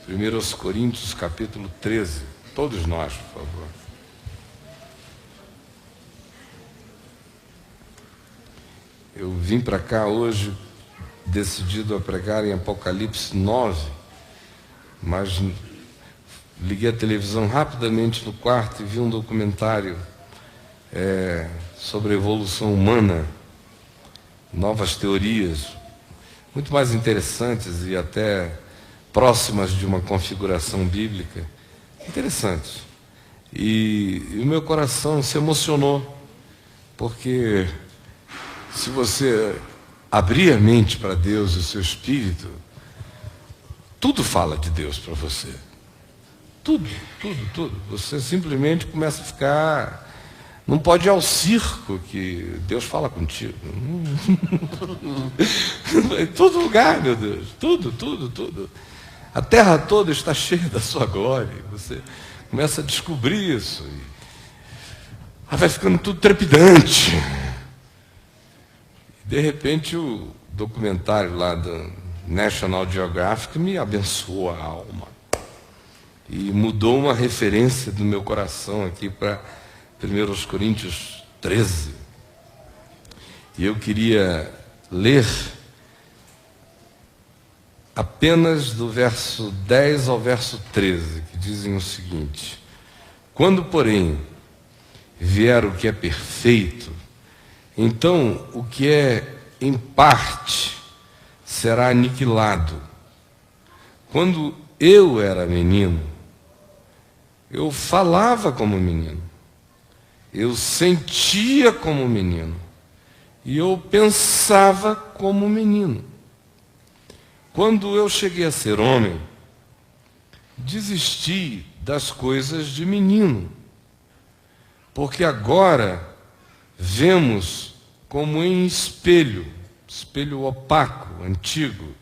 1 Coríntios, capítulo 13. Todos nós, por favor. Eu vim para cá hoje decidido a pregar em Apocalipse 9, mas liguei a televisão rapidamente no quarto e vi um documentário sobre a evolução humana, novas teorias, muito mais interessantes e até próximas de uma configuração bíblica, interessantes. E o meu coração se emocionou, porque se você abrir a mente para Deus e o seu espírito, tudo fala de Deus para você. Tudo, tudo, tudo. Você simplesmente começa a ficar... Não pode ir ao circo que Deus fala contigo. Em todo lugar, meu Deus. Tudo, tudo, tudo. A terra toda está cheia da sua glória. Você começa a descobrir isso. E vai ficando tudo trepidante. De repente, o documentário lá do National Geographic me abençoou a alma. E mudou uma referência do meu coração aqui para 1 Coríntios 13. E eu queria ler apenas do verso 10 ao verso 13, que dizem o seguinte: quando, porém, vier o que é perfeito, então o que é em parte será aniquilado. Quando eu era menino, eu falava como menino, eu sentia como menino, e eu pensava como menino. Quando eu cheguei a ser homem, desisti das coisas de menino, porque agora vemos como em espelho, espelho opaco, antigo,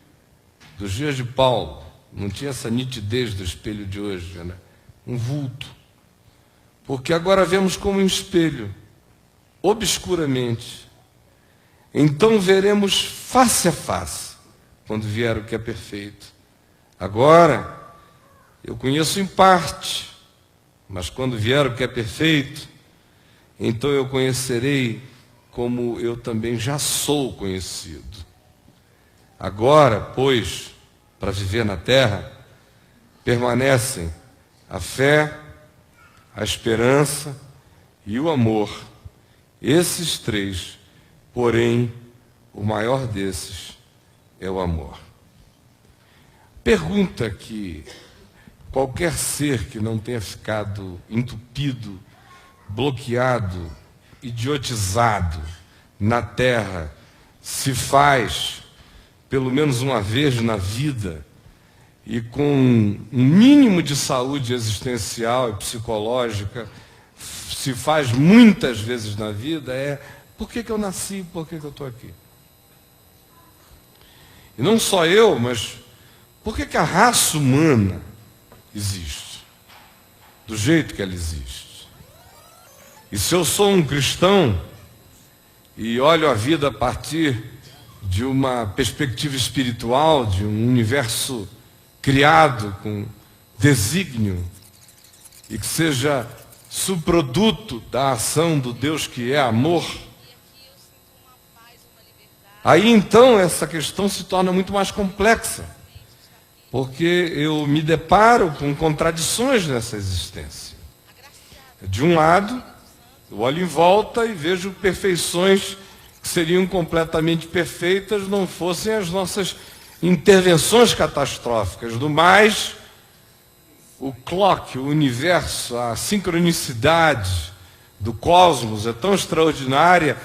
dos dias de Paulo. Não tinha essa nitidez do espelho de hoje, né? Um vulto. Porque agora vemos como em espelho, obscuramente. Então veremos face a face, quando vier o que é perfeito. Agora, eu conheço em parte, mas quando vier o que é perfeito, então eu conhecerei como eu também já sou conhecido. Agora, pois, para viver na terra, permanecem a fé, a esperança e o amor. Esses três, porém, o maior desses é o amor. Pergunta que qualquer ser que não tenha ficado entupido, bloqueado, idiotizado na terra, se faz pelo menos uma vez na vida e com um mínimo de saúde existencial e psicológica, se faz muitas vezes na vida, por que eu nasci, por que eu estou aqui? E não só eu, mas por que a raça humana existe? Do jeito que ela existe. E se eu sou um cristão e olho a vida a partir de uma perspectiva espiritual, de um universo criado com desígnio e que seja subproduto da ação do Deus que é amor, aí então essa questão se torna muito mais complexa, porque eu me deparo com contradições nessa existência. De um lado, eu olho em volta e vejo perfeições que seriam completamente perfeitas não fossem as nossas intervenções catastróficas. Do mais, o clock, o universo, a sincronicidade do cosmos é tão extraordinária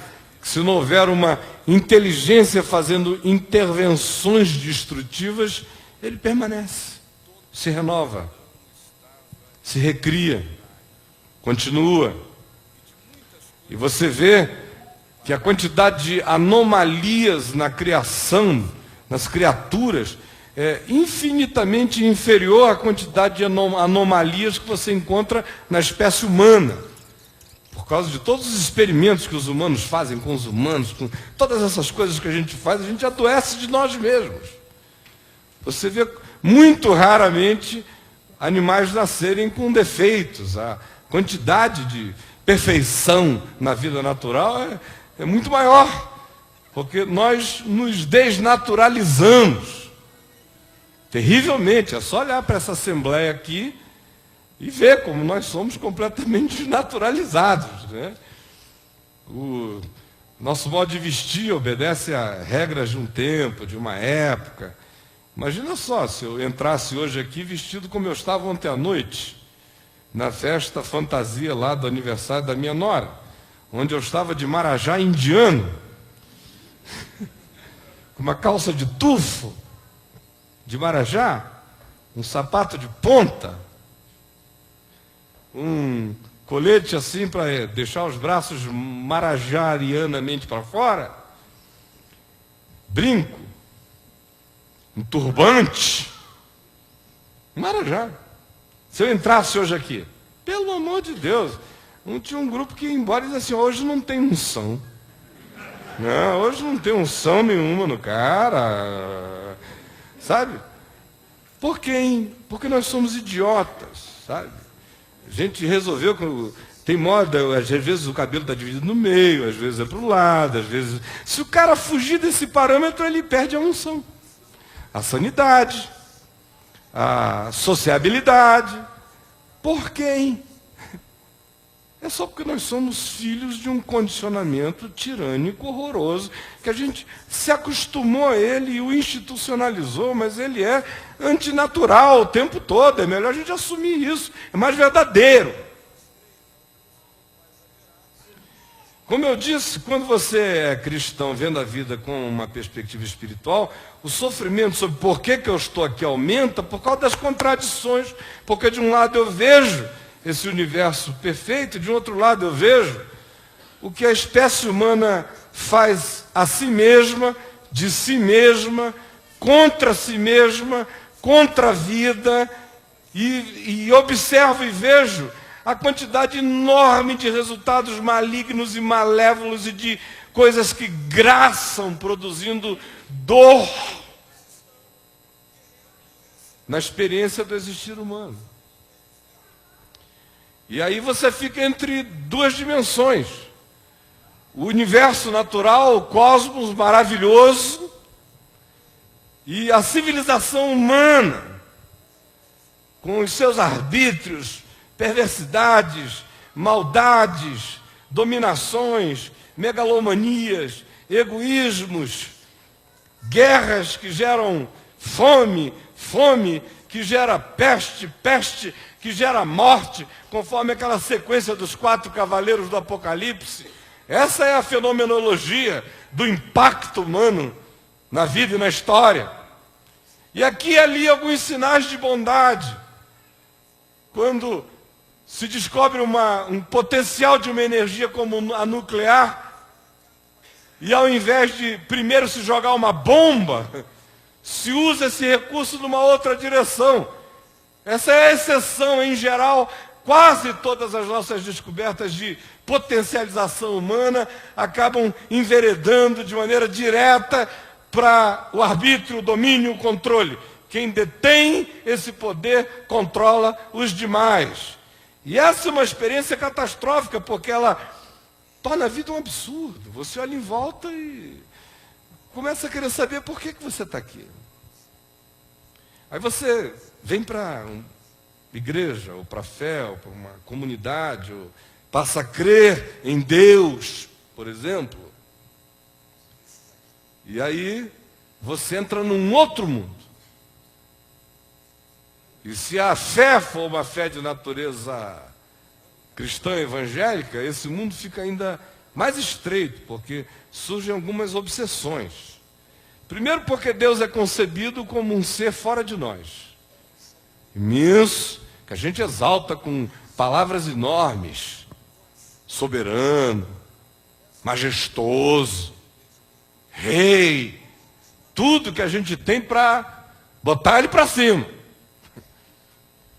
que se não houver uma inteligência fazendo intervenções destrutivas, ele permanece, se renova, se recria, continua. E você vê que a quantidade de anomalias na criação, nas criaturas, é infinitamente inferior à quantidade de anomalias que você encontra na espécie humana. Por causa de todos os experimentos que os humanos fazem com os humanos, com todas essas coisas que a gente faz, a gente adoece de nós mesmos. Você vê muito raramente animais nascerem com defeitos. A quantidade de perfeição na vida natural é muito maior, porque nós nos desnaturalizamos terrivelmente. É só olhar para essa assembleia aqui e ver como nós somos completamente desnaturalizados, né? O nosso modo de vestir obedece a regras de um tempo, de uma época. Imagina só, se eu entrasse hoje aqui vestido como eu estava ontem à noite, na festa fantasia lá do aniversário da minha nora, onde eu estava de marajá indiano, com uma calça de tufo, de marajá, um sapato de ponta, um colete assim para deixar os braços marajarianamente para fora, brinco, um turbante, um marajá. Se eu entrasse hoje aqui, pelo amor de Deus, não tinha um grupo que ia embora e dizia assim, hoje não tem unção. Não, hoje não tem unção nenhuma no cara, sabe? Por quê, hein? Porque nós somos idiotas, sabe? A gente resolveu, tem moda, às vezes o cabelo está dividido no meio, às vezes é para o lado, às vezes... Se o cara fugir desse parâmetro, ele perde a unção, a sanidade, a sociabilidade. Por quê, hein? É só porque nós somos filhos de um condicionamento tirânico, horroroso, que a gente se acostumou a ele e o institucionalizou, mas ele é antinatural o tempo todo. É melhor a gente assumir isso, é mais verdadeiro. Como eu disse, quando você é cristão, vendo a vida com uma perspectiva espiritual, o sofrimento sobre por que eu estou aqui aumenta por causa das contradições, porque de um lado eu vejo esse universo perfeito, de outro lado eu vejo o que a espécie humana faz a si mesma, de si mesma, contra a vida, e observo e vejo a quantidade enorme de resultados malignos e malévolos e de coisas que graçam, produzindo dor na experiência do existir humano. E aí você fica entre duas dimensões. O universo natural, o cosmos maravilhoso, e a civilização humana, com os seus arbítrios, perversidades, maldades, dominações, megalomanias, egoísmos, guerras que geram fome, fome que gera peste, peste que gera morte, conforme aquela sequência dos 4 cavaleiros do Apocalipse. Essa é a fenomenologia do impacto humano na vida e na história. E aqui e ali alguns sinais de bondade. Quando se descobre um potencial de uma energia como a nuclear, e ao invés de primeiro se jogar uma bomba, se usa esse recurso numa outra direção. Essa é a exceção. Em geral, quase todas as nossas descobertas de potencialização humana acabam enveredando de maneira direta para o arbítrio, o domínio, o controle. Quem detém esse poder controla os demais. E essa é uma experiência catastrófica, porque ela torna a vida um absurdo. Você olha em volta e começa a querer saber por que você está aqui. Aí você vem para uma igreja, ou para a fé, ou para uma comunidade, ou passa a crer em Deus, por exemplo. E aí você entra num outro mundo. E se a fé for uma fé de natureza cristã evangélica, esse mundo fica ainda mais estreito, porque surgem algumas obsessões. Primeiro porque Deus é concebido como um ser fora de nós. Imenso, que a gente exalta com palavras enormes. Soberano, majestoso, rei. Tudo que a gente tem para botar ele para cima.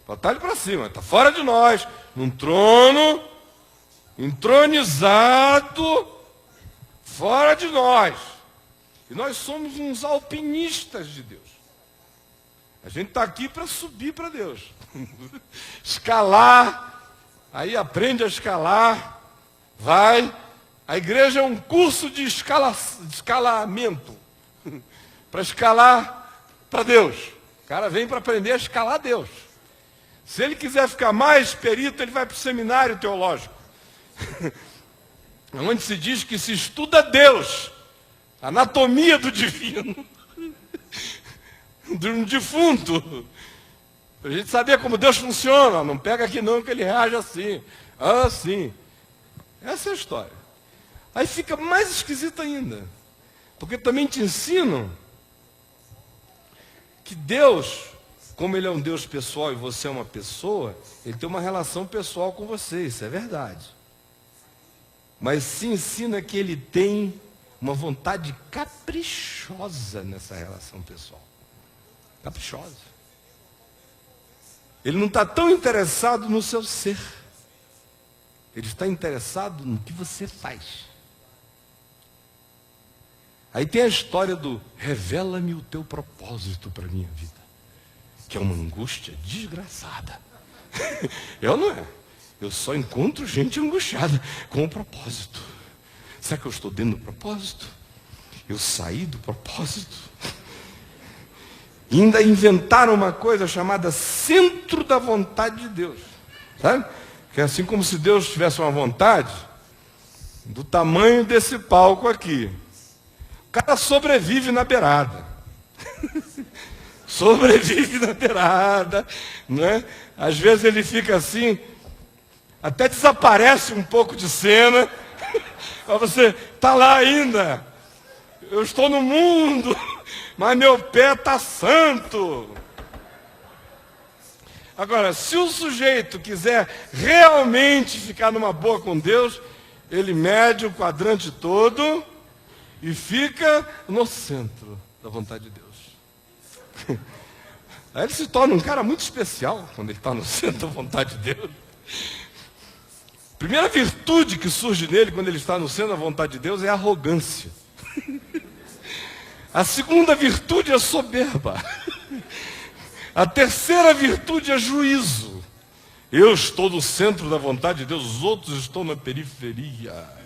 Botar ele para cima, está fora de nós, num trono, entronizado, fora de nós. E nós somos uns alpinistas de Deus. A gente está aqui para subir para Deus. Escalar, aí aprende a escalar, vai. A igreja é um curso de escalamento. Para escalar para Deus. O cara vem para aprender a escalar Deus. Se ele quiser ficar mais perito, ele vai para o seminário teológico. Onde se diz que se estuda Deus, a anatomia do divino, de um defunto, para a gente saber como Deus funciona. Não pega aqui não, que ele reage assim. Assim. Essa é a história. Aí fica mais esquisito ainda, porque também te ensinam que Deus, como Ele é um Deus pessoal e você é uma pessoa, Ele tem uma relação pessoal com você, isso é verdade. Mas se ensina que Ele tem uma vontade caprichosa nessa relação pessoal. Caprichosa. Ele não está tão interessado no seu ser. Ele está interessado no que você faz. Aí tem a história do revela-me o teu propósito para a minha vida, que é uma angústia desgraçada. Eu não é. Eu só encontro gente angustiada com o propósito. Será que eu estou dentro do propósito? Eu saí do propósito? E ainda inventaram uma coisa chamada centro da vontade de Deus. Sabe? Que é assim como se Deus tivesse uma vontade do tamanho desse palco aqui. O cara sobrevive na beirada. Sobrevive na beirada, né? Às vezes ele fica assim, até desaparece um pouco de cena. Mas você está lá ainda. Eu estou no mundo, mas meu pé está santo. Agora, se o sujeito quiser realmente ficar numa boa com Deus, ele mede o quadrante todo e fica no centro da vontade de Deus. Aí ele se torna um cara muito especial quando ele está no centro da vontade de Deus. Primeira virtude que surge nele quando ele está no centro da vontade de Deus é a arrogância. A segunda virtude é soberba. A terceira virtude é juízo. Eu estou no centro da vontade de Deus, os outros estão na periferia.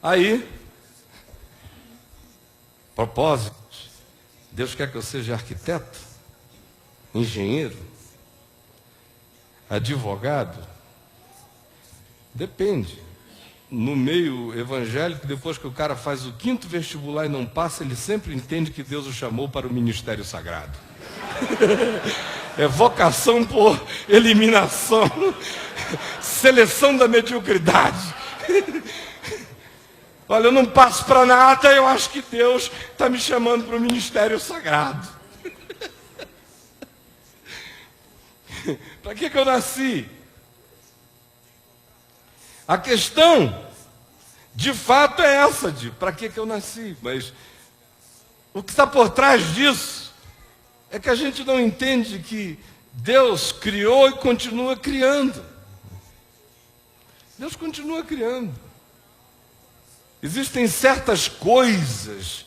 Aí, propósito, Deus quer que eu seja arquiteto, engenheiro, advogado? Depende. No meio evangélico, depois que o cara faz o 5º vestibular e não passa, ele sempre entende que Deus o chamou para o ministério sagrado. É vocação por eliminação, seleção da mediocridade. Olha, eu não passo para nada, eu acho que Deus está me chamando para o ministério sagrado. Para que eu nasci? A questão, de fato, é essa, de para que eu nasci. Mas o que está por trás disso é que a gente não entende que Deus criou e continua criando. Deus continua criando. Existem certas coisas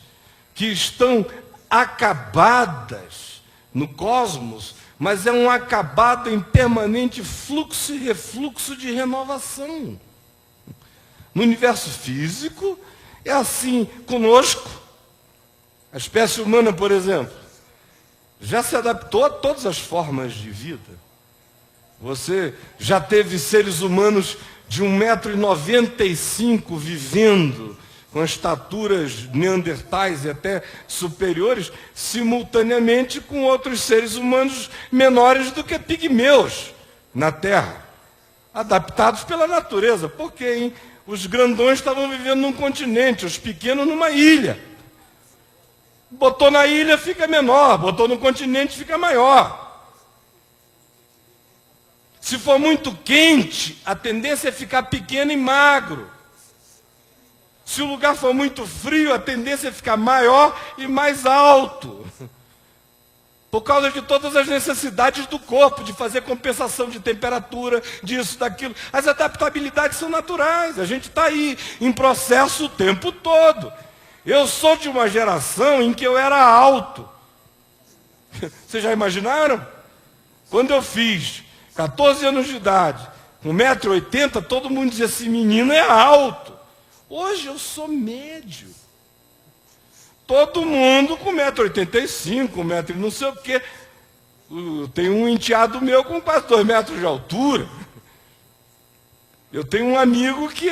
que estão acabadas no cosmos, mas é um acabado em permanente fluxo e refluxo de renovação. No universo físico, é assim conosco. A espécie humana, por exemplo, já se adaptou a todas as formas de vida. Você já teve seres humanos de 1,95 m vivendo com estaturas neandertais e até superiores, simultaneamente com outros seres humanos menores do que pigmeus na Terra, adaptados pela natureza. Por quê, hein? Os grandões estavam vivendo num continente, os pequenos numa ilha. Botou na ilha, fica menor, botou no continente, fica maior. Se for muito quente, a tendência é ficar pequeno e magro. Se o lugar for muito frio, a tendência é ficar maior e mais alto. Por causa de todas as necessidades do corpo, de fazer compensação de temperatura, disso, daquilo. As adaptabilidades são naturais, a gente está aí em processo o tempo todo. Eu sou de uma geração em que eu era alto. Vocês já imaginaram? Quando eu fiz 14 anos de idade, com 1,80 m, todo mundo dizia assim, menino é alto. Hoje eu sou médio. Todo mundo com 1,85 m, 1 m não sei o quê. Eu tenho um enteado meu com quase 2 metros de altura. Eu tenho um amigo que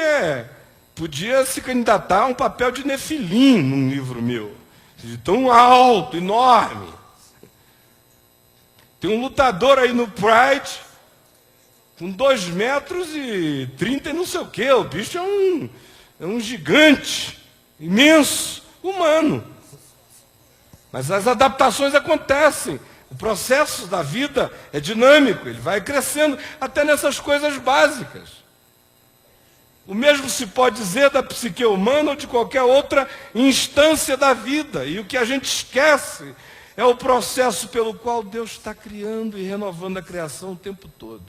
podia se candidatar a um papel de Nefilim num livro meu. De tão alto, enorme. Tem um lutador aí no Pride, com 2,30 m e não sei o quê. O bicho é um gigante, imenso, humano. Mas as adaptações acontecem. O processo da vida é dinâmico, ele vai crescendo até nessas coisas básicas. O mesmo se pode dizer da psique humana ou de qualquer outra instância da vida. E o que a gente esquece é o processo pelo qual Deus está criando e renovando a criação o tempo todo.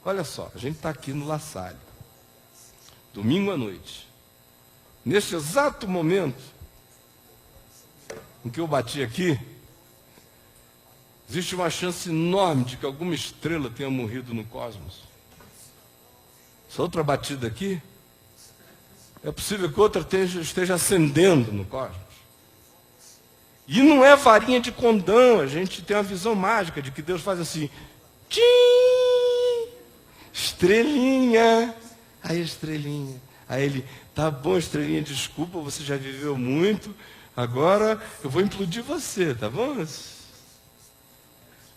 Olha só, a gente está aqui no La Salle, domingo à noite. Neste exato momento em que eu bati aqui, existe uma chance enorme de que alguma estrela tenha morrido no cosmos. Essa outra batida aqui, é possível que outra esteja acendendo no cosmos. E não é varinha de condão, a gente tem uma visão mágica de que Deus faz assim, tchim, estrelinha, aí estrelinha. Aí ele, tá bom estrelinha, desculpa, você já viveu muito, agora eu vou implodir você, tá bom?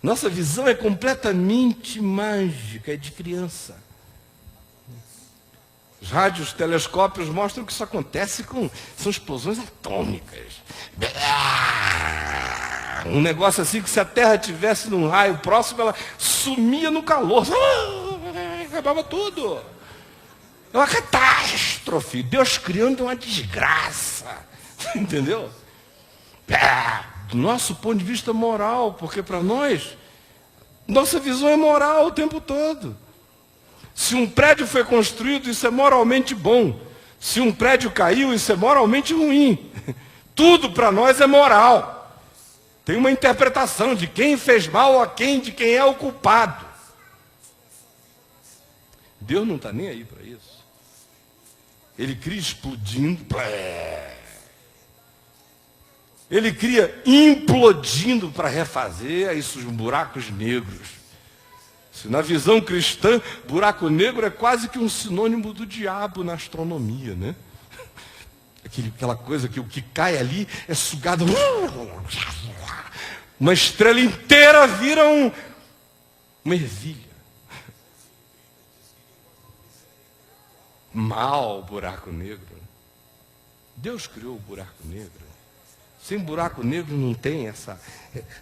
Nossa visão é completamente mágica, é de criança. Os rádios, telescópios mostram que isso acontece são explosões atômicas. Um negócio assim que se a Terra estivesse num raio próximo, ela sumia no calor. Acabava tudo. É uma catástrofe. Deus criando uma desgraça. Entendeu? Do nosso ponto de vista moral, porque para nós, nossa visão é moral o tempo todo. Se um prédio foi construído, isso é moralmente bom. Se um prédio caiu, isso é moralmente ruim. Tudo para nós é moral. Tem uma interpretação de quem fez mal a quem, de quem é o culpado. Deus não está nem aí para isso. Ele cria explodindo. Ele cria implodindo para refazer, aí surgem buracos negros. Se na visão cristã, buraco negro é quase que um sinônimo do diabo na astronomia, né? Aquela coisa que o que cai ali é sugado. Uma estrela inteira vira uma ervilha. Mal buraco negro. Deus criou o buraco negro. Sem buraco negro não tem essa...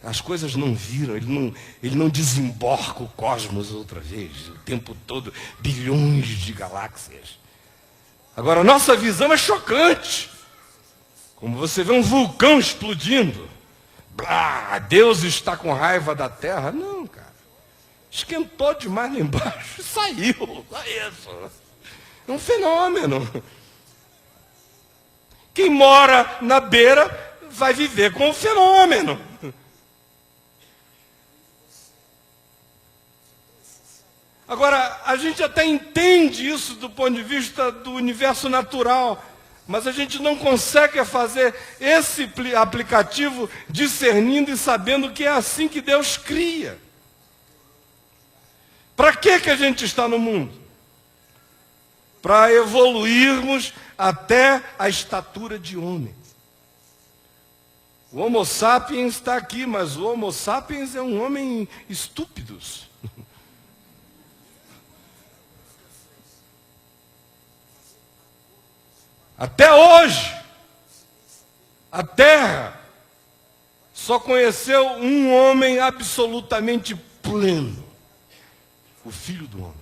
As coisas não viram, ele não desemborca o cosmos outra vez, o tempo todo, bilhões de galáxias. Agora, a nossa visão é chocante. Como você vê um vulcão explodindo. Deus está com raiva da Terra. Não, cara. Esquentou demais lá embaixo e saiu. Só isso. É um fenômeno. Quem mora na beira vai viver com o fenômeno. Agora, a gente até entende isso do ponto de vista do universo natural, mas a gente não consegue fazer esse aplicativo discernindo e sabendo que é assim que Deus cria. Para que a gente está no mundo? Para evoluirmos até a estatura de homem. O Homo sapiens está aqui, mas o Homo sapiens é um homem estúpido. Até hoje, a Terra só conheceu um homem absolutamente pleno, o Filho do Homem.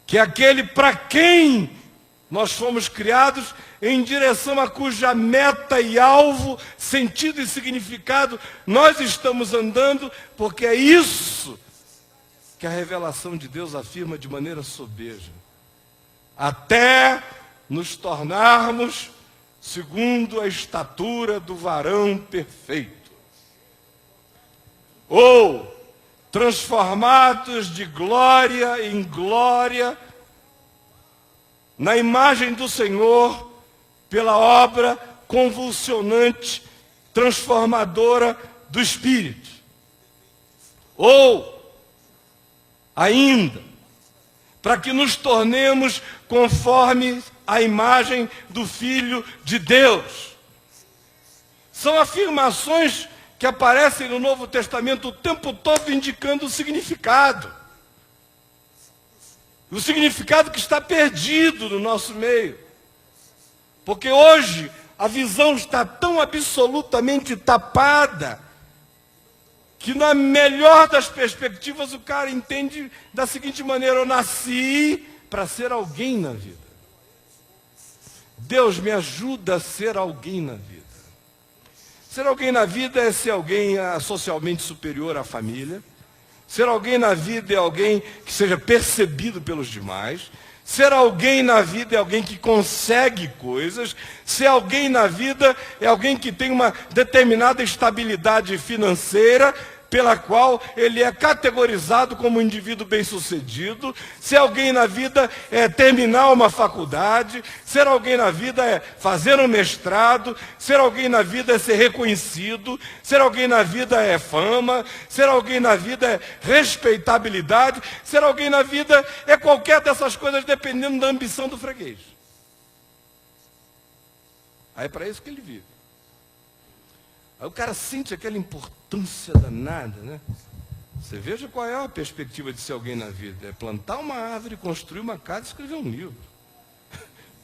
Que é aquele para quem nós fomos criados, em direção a cuja meta e alvo, sentido e significado nós estamos andando, porque é isso que a revelação de Deus afirma de maneira sobeja. Até nos tornarmos segundo a estatura do varão perfeito. Ou transformados de glória em glória na imagem do Senhor pela obra convulsionante, transformadora do Espírito. Ou, ainda, para que nos tornemos conforme a imagem do Filho de Deus. São afirmações que aparecem no Novo Testamento o tempo todo indicando o significado. O significado que está perdido no nosso meio. Porque hoje a visão está tão absolutamente tapada que na melhor das perspectivas o cara entende da seguinte maneira: eu nasci para ser alguém na vida. Deus me ajuda a ser alguém na vida. Ser alguém na vida é ser alguém socialmente superior à família. Ser alguém na vida é alguém que seja percebido pelos demais. Ser alguém na vida é alguém que consegue coisas. Ser alguém na vida é alguém que tem uma determinada estabilidade financeira, pela qual ele é categorizado como um indivíduo bem-sucedido. Ser alguém na vida é terminar uma faculdade. Ser alguém na vida é fazer um mestrado. Ser alguém na vida é ser reconhecido. Ser alguém na vida é fama. Ser alguém na vida é respeitabilidade. Ser alguém na vida é qualquer dessas coisas, dependendo da ambição do freguês. Aí é para isso que ele vive. Aí o cara sente aquela importância danada, né? Você veja qual é a perspectiva de ser alguém na vida. É plantar uma árvore, construir uma casa e escrever um livro.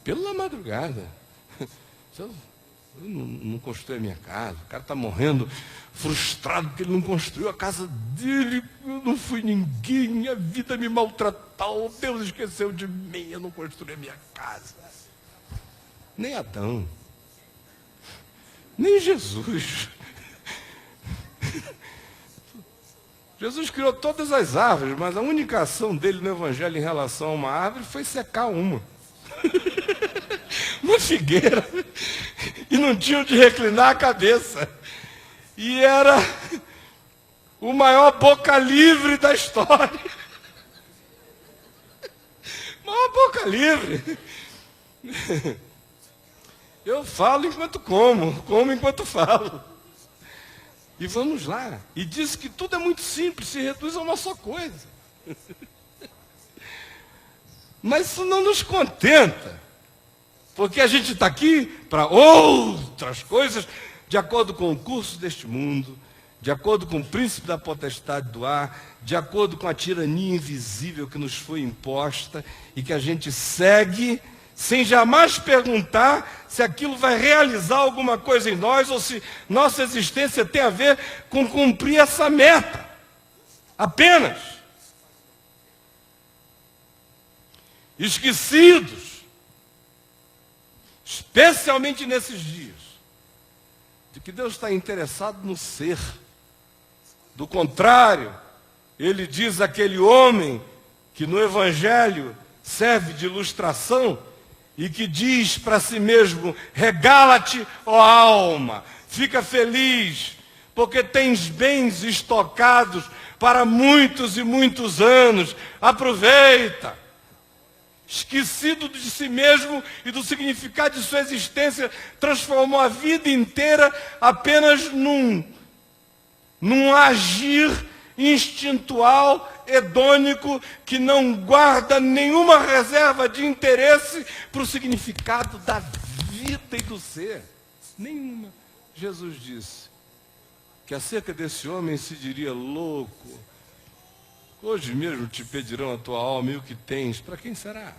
Pela madrugada. Eu não construí a minha casa. O cara está morrendo frustrado porque ele não construiu a casa dele. Eu não fui ninguém, minha vida me maltratou. Deus esqueceu de mim, eu não construí a minha casa. Nem Adão. Nem Jesus. Jesus criou todas as árvores, mas a única ação dele no Evangelho em relação a uma árvore foi secar uma. Uma figueira. E não tinha onde reclinar a cabeça. E era o maior boca livre da história. Maior boca livre. Eu falo enquanto como enquanto falo. E vamos lá. E diz que tudo é muito simples, se reduz a uma só coisa. Mas isso não nos contenta. Porque a gente está aqui para outras coisas, de acordo com o curso deste mundo, de acordo com o príncipe da potestade do ar, de acordo com a tirania invisível que nos foi imposta e que a gente segue, sem jamais perguntar se aquilo vai realizar alguma coisa em nós ou se nossa existência tem a ver com cumprir essa meta. Apenas. Esquecidos, especialmente nesses dias, de que Deus está interessado no ser. Do contrário, ele diz àquele homem que no Evangelho serve de ilustração, e que diz para si mesmo: regala-te, ó alma, fica feliz, porque tens bens estocados para muitos e muitos anos, aproveita. Esquecido de si mesmo e do significado de sua existência, transformou a vida inteira apenas num agir instintual, hedônico, que não guarda nenhuma reserva de interesse para o significado da vida e do ser. Nenhuma. Jesus disse que acerca desse homem se diria: louco, hoje mesmo te pedirão a tua alma e o que tens. Para quem será?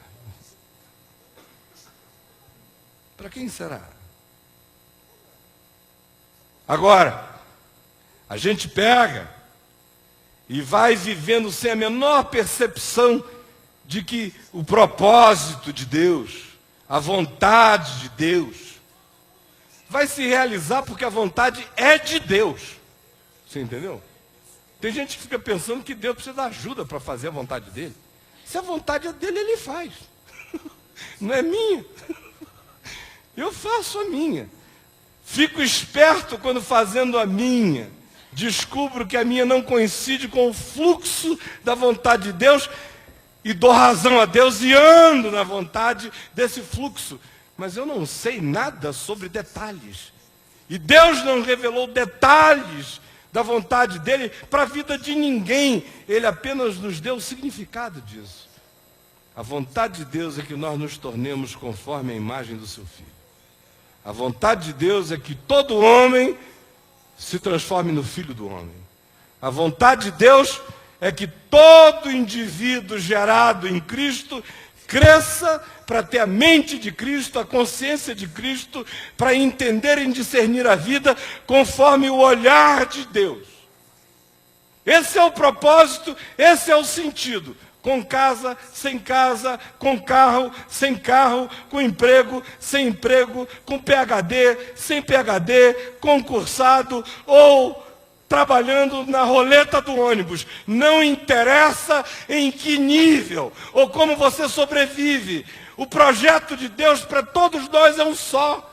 Para quem será? Agora, a gente pega e vai vivendo sem a menor percepção de que o propósito de Deus, a vontade de Deus, vai se realizar porque a vontade é de Deus. Você entendeu? Tem gente que fica pensando que Deus precisa de ajuda para fazer a vontade dele. Se a vontade é dele, ele faz. Não é minha. Eu faço a minha. Fico esperto quando fazendo a minha. Descubro que a minha não coincide com o fluxo da vontade de Deus e dou razão a Deus e ando na vontade desse fluxo. Mas eu não sei nada sobre detalhes. E Deus não revelou detalhes da vontade dele para a vida de ninguém. Ele apenas nos deu o significado disso. A vontade de Deus é que nós nos tornemos conforme a imagem do seu Filho. A vontade de Deus é que todo homem se transforme no Filho do homem. A vontade de Deus é que todo indivíduo gerado em Cristo cresça para ter a mente de Cristo, a consciência de Cristo, para entender e discernir a vida conforme o olhar de Deus. Esse é o propósito, esse é o sentido. Com casa, sem casa, com carro, sem carro, com emprego, sem emprego, com PhD, sem PhD, concursado ou trabalhando na roleta do ônibus. Não interessa em que nível ou como você sobrevive. O projeto de Deus para todos nós é um só.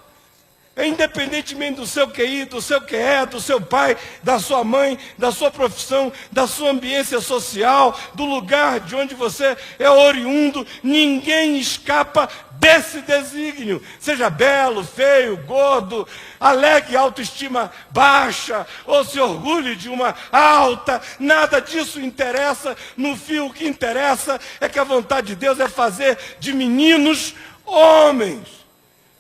Independentemente do seu QI, do seu QE, do seu pai, da sua mãe, da sua profissão, da sua ambiência social, do lugar de onde você é oriundo, ninguém escapa desse desígnio. Seja belo, feio, gordo, alegue autoestima baixa, ou se orgulhe de uma alta, nada disso interessa. No fim, o que interessa é que a vontade de Deus é fazer de meninos homens.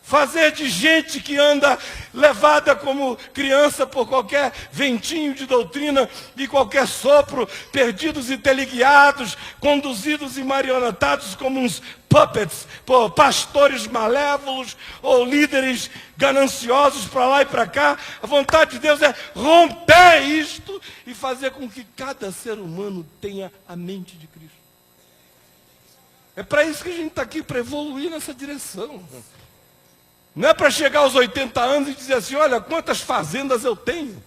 Fazer de gente que anda levada como criança por qualquer ventinho de doutrina e qualquer sopro, perdidos e teleguiados, conduzidos e marionetados como uns puppets, por pastores malévolos ou líderes gananciosos para lá e para cá. A vontade de Deus é romper isto e fazer com que cada ser humano tenha a mente de Cristo. É para isso que a gente está aqui, para evoluir nessa direção. Não é para chegar aos 80 anos e dizer assim, olha, quantas fazendas eu tenho.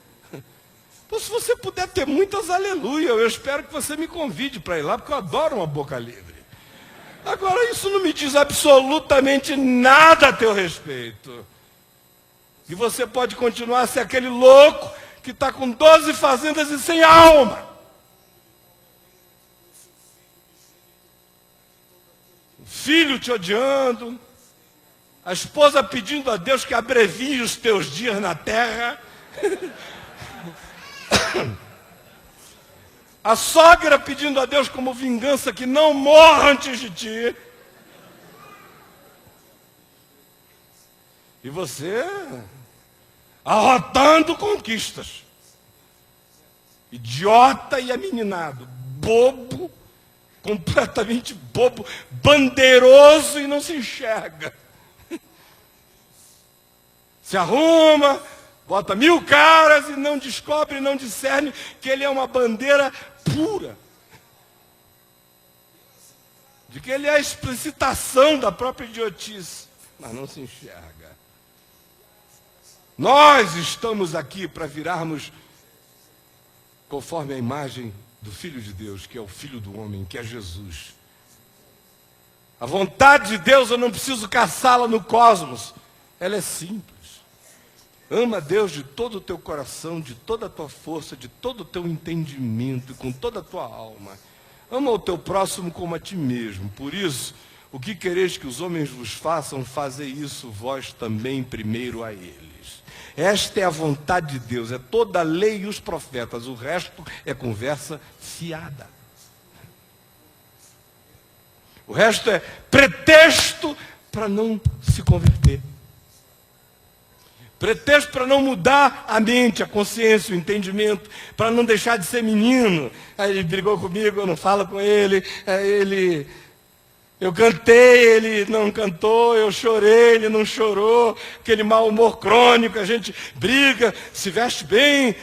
Então, se você puder ter muitas, aleluia. Eu espero que você me convide para ir lá, porque eu adoro uma boca livre. Agora, isso não me diz absolutamente nada a teu respeito. E você pode continuar a ser aquele louco que está com 12 fazendas e sem alma. O filho te odiando. A esposa pedindo a Deus que abrevie os teus dias na terra. A sogra pedindo a Deus como vingança que não morra antes de ti. E você arrotando conquistas. Idiota e ameninado. Bobo, completamente bobo, bandeiroso e não se enxerga. Se arruma, bota 1000 caras e não descobre, não discerne que ele é uma bandeira pura. De que ele é a explicitação da própria idiotice, mas não se enxerga. Nós estamos aqui para virarmos conforme a imagem do Filho de Deus, que é o Filho do homem, que é Jesus. A vontade de Deus eu não preciso caçá-la no cosmos, ela é simples. Ama a Deus de todo o teu coração, de toda a tua força, de todo o teu entendimento, com toda a tua alma. Ama o teu próximo como a ti mesmo. Por isso, o que quereis que os homens vos façam, fazei isso vós também primeiro a eles. Esta é a vontade de Deus, é toda a lei e os profetas. O resto é conversa fiada. O resto é pretexto para não se converter. Pretexto para não mudar a mente, a consciência, o entendimento, para não deixar de ser menino. Aí ele brigou comigo, eu não falo com ele. Eu cantei, ele não cantou, eu chorei, ele não chorou. Aquele mau humor crônico, a gente briga, se veste bem,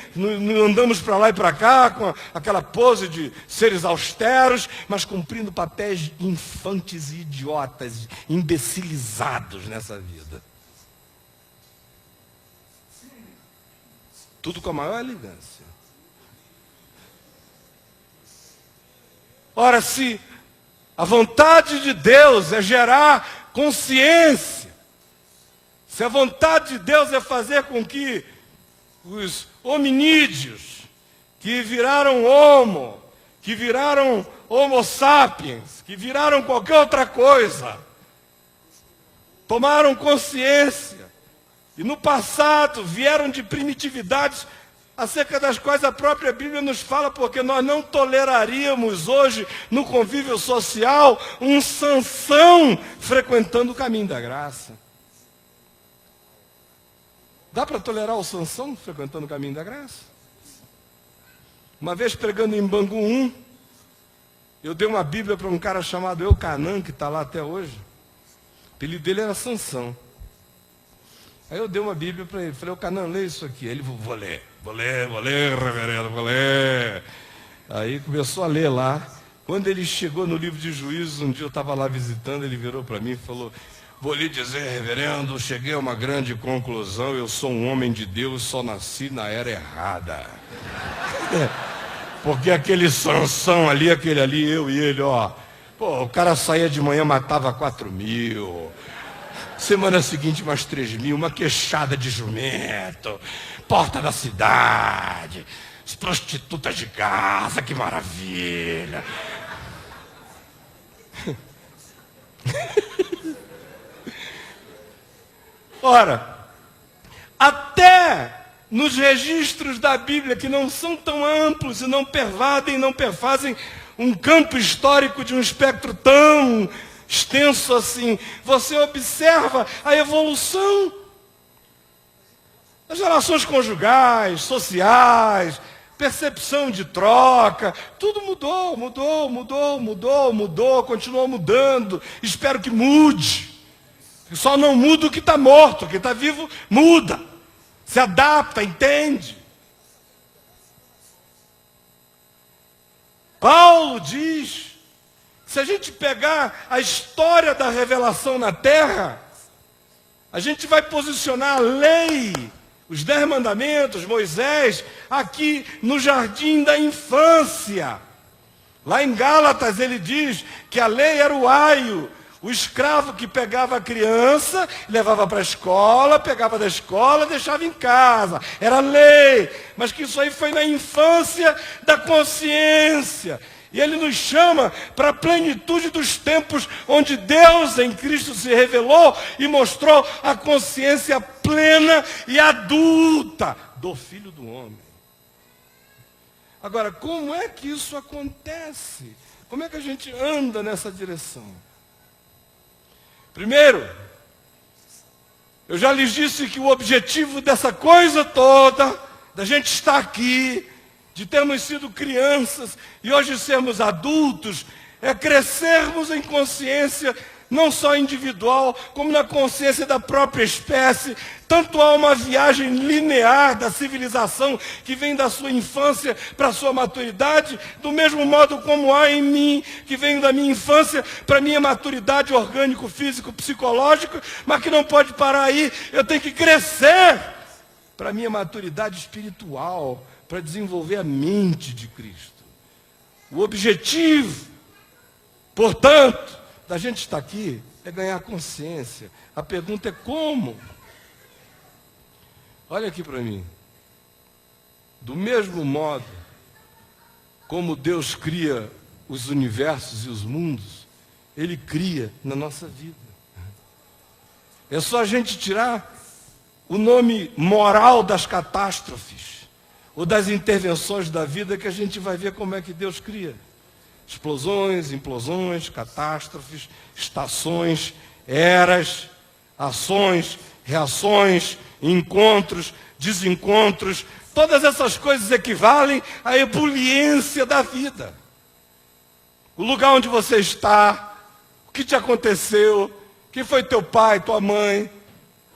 andamos para lá e para cá, com aquela pose de seres austeros, mas cumprindo papéis infantes e idiotas, imbecilizados nessa vida. Tudo com a maior elegância. Ora, se a vontade de Deus é gerar consciência. Se a vontade de Deus é fazer com que os hominídeos, que viraram homo, que viraram homo sapiens, que viraram qualquer outra coisa, tomaram consciência, e no passado vieram de primitividades acerca das quais a própria Bíblia nos fala, porque nós não toleraríamos hoje, no convívio social, um Sansão frequentando o caminho da graça. Dá para tolerar o Sansão frequentando o caminho da graça? Uma vez pregando em Bangu 1, eu dei uma Bíblia para um cara chamado Eucanã, que está lá até hoje. O apelido dele era Sansão. Aí eu dei uma Bíblia para ele, falei, Eucanã, lê isso aqui. Aí ele, vou ler, reverendo, vou ler. Aí começou a ler lá. Quando ele chegou no livro de Juízes, um dia eu estava lá visitando, ele virou para mim e falou, vou lhe dizer, reverendo, cheguei a uma grande conclusão, eu sou um homem de Deus, só nasci na era errada. Porque aquele Sansão ali, aquele ali, eu e ele, ó, pô, o cara saía de manhã, matava 4.000, semana seguinte mais 3.000, uma queixada de jumento, porta da cidade, as prostitutas de Gaza, que maravilha. Ora, até nos registros da Bíblia, que não são tão amplos e não pervadem, não perfazem um campo histórico de um espectro tão extenso assim, você observa a evolução das relações conjugais, sociais, percepção de troca, tudo mudou, continuou mudando, espero que mude. Só não muda o que está morto, o que está vivo muda, se adapta, entende. Paulo diz, se a gente pegar a história da revelação na terra, a gente vai posicionar a lei, os 10 mandamentos, Moisés, aqui no jardim da infância. Lá em Gálatas ele diz que a lei era o aio, o escravo que pegava a criança, levava para a escola, pegava da escola, deixava em casa. Era lei, mas que isso aí foi na infância da consciência. E ele nos chama para a plenitude dos tempos, onde Deus em Cristo se revelou e mostrou a consciência plena e adulta do Filho do Homem. Agora, como é que isso acontece? Como é que a gente anda nessa direção? Primeiro, eu já lhes disse que o objetivo dessa coisa toda, da gente estar aqui, de termos sido crianças e hoje sermos adultos, é crescermos em consciência, não só individual, como na consciência da própria espécie. Tanto há uma viagem linear da civilização que vem da sua infância para a sua maturidade, do mesmo modo como há em mim, que vem da minha infância para a minha maturidade orgânico, físico, psicológico, mas que não pode parar aí. Eu tenho que crescer para a minha maturidade espiritual, para desenvolver a mente de Cristo. O objetivo, portanto, da gente estar aqui é ganhar consciência. A pergunta é como? Olha aqui para mim. Do mesmo modo como Deus cria os universos e os mundos, Ele cria na nossa vida. É só a gente tirar o nome moral das catástrofes ou das intervenções da vida que a gente vai ver como é que Deus cria. Explosões, implosões, catástrofes, estações, eras, ações, reações, encontros, desencontros, todas essas coisas equivalem à ebuliência da vida. O lugar onde você está, o que te aconteceu, quem foi teu pai, tua mãe,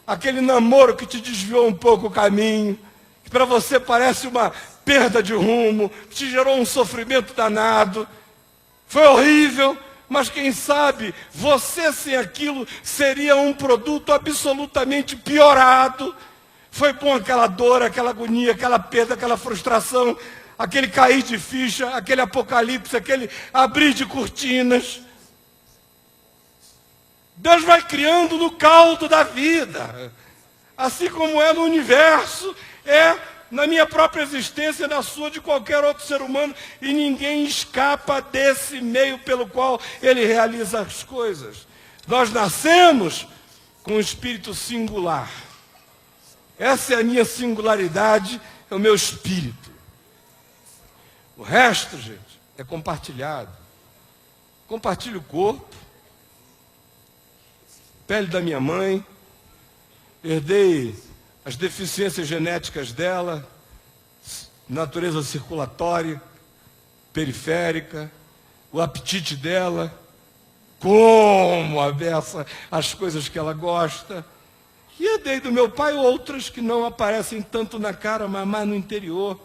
aquele namoro que te desviou um pouco o caminho, que para você parece uma perda de rumo, que te gerou um sofrimento danado. Foi horrível, mas quem sabe você sem aquilo seria um produto absolutamente piorado. Foi bom aquela dor, aquela agonia, aquela perda, aquela frustração, aquele cair de ficha, aquele apocalipse, aquele abrir de cortinas. Deus vai criando no caldo da vida. Assim como é no universo, é na minha própria existência, na sua, de qualquer outro ser humano, e ninguém escapa desse meio pelo qual ele realiza as coisas. Nós nascemos com um espírito singular. Essa é a minha singularidade, é o meu espírito. O resto, gente, é compartilhado. Compartilho o corpo, pele da minha mãe, herdei as deficiências genéticas dela, natureza circulatória, periférica, o apetite dela, como aversa as coisas que ela gosta. E herdei do meu pai outras que não aparecem tanto na cara, mas mais no interior.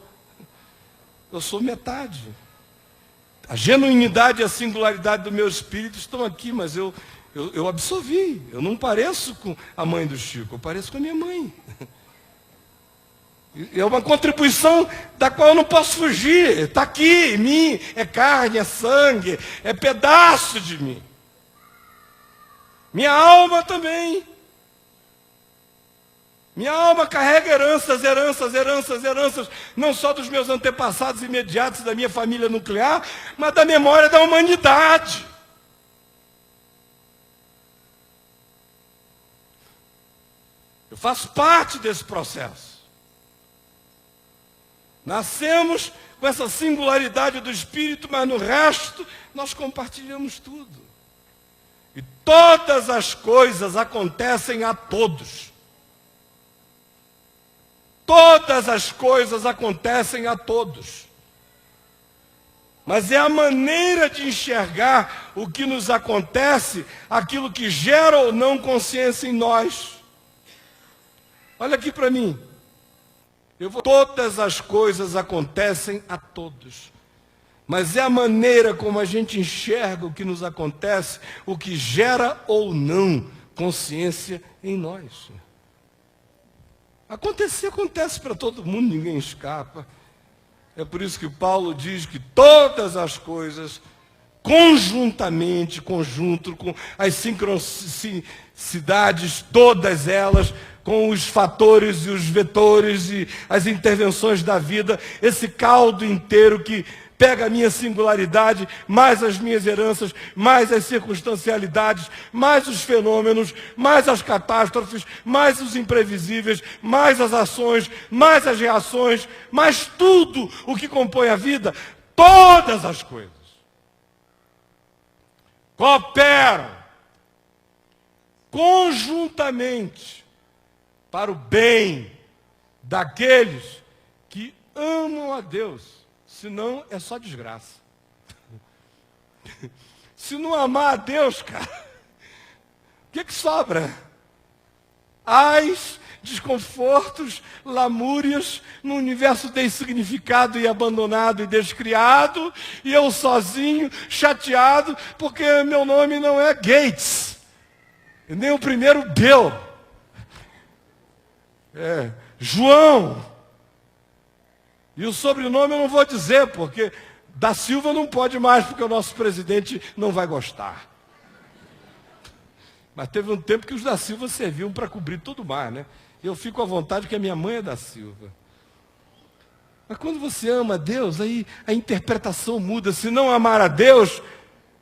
Eu sou metade. A genuinidade e a singularidade do meu espírito estão aqui, mas eu absorvi. Eu não pareço com a mãe do Chico, eu pareço com a minha mãe. É uma contribuição da qual eu não posso fugir. Está aqui em mim, é carne, é sangue, é pedaço de mim. Minha alma também. Minha alma carrega heranças, não só dos meus antepassados imediatos, da minha família nuclear, mas da memória da humanidade. Eu faço parte desse processo. Nascemos com essa singularidade do espírito, mas no resto nós compartilhamos tudo. E todas as coisas acontecem a todos. Todas as coisas acontecem a todos. Mas é a maneira de enxergar o que nos acontece, aquilo que gera ou não consciência em nós. Olha aqui para mim. Todas as coisas acontecem a todos. Mas é a maneira como a gente enxerga o que nos acontece, o que gera ou não consciência em nós. Acontece para todo mundo, ninguém escapa. É por isso que Paulo diz que todas as coisas, conjuntamente, conjunto com as sincronicidades, todas elas, com os fatores e os vetores e as intervenções da vida, esse caldo inteiro que pega a minha singularidade, mais as minhas heranças, mais as circunstancialidades, mais os fenômenos, mais as catástrofes, mais os imprevisíveis, mais as ações, mais as reações, mais tudo o que compõe a vida, todas as coisas cooperam conjuntamente para o bem daqueles que amam a Deus. Senão é só desgraça. Se não amar a Deus, cara, o que sobra? Ais, desconfortos, lamúrias, num universo designificado e abandonado e descriado, e eu sozinho, chateado, porque meu nome não é Gates, e nem o primeiro Bill. É João. E o sobrenome eu não vou dizer, porque da Silva não pode mais, porque o nosso presidente não vai gostar. Mas teve um tempo que os da Silva serviam para cobrir tudo mais, né? Eu fico à vontade que a minha mãe é da Silva. Mas quando você ama a Deus, aí a interpretação muda. Se não amar a Deus,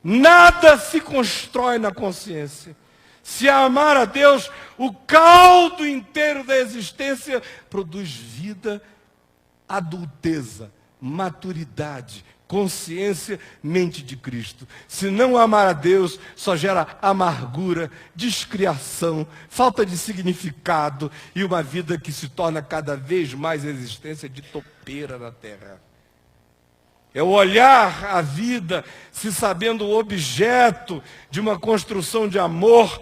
nada se constrói na consciência. Se amar a Deus, o caldo inteiro da existência produz vida, adulteza, maturidade, consciência, mente de Cristo. Se não amar a Deus, só gera amargura, descriação, falta de significado e uma vida que se torna cada vez mais existência de topeira na terra. É o olhar a vida se sabendo o objeto de uma construção de amor,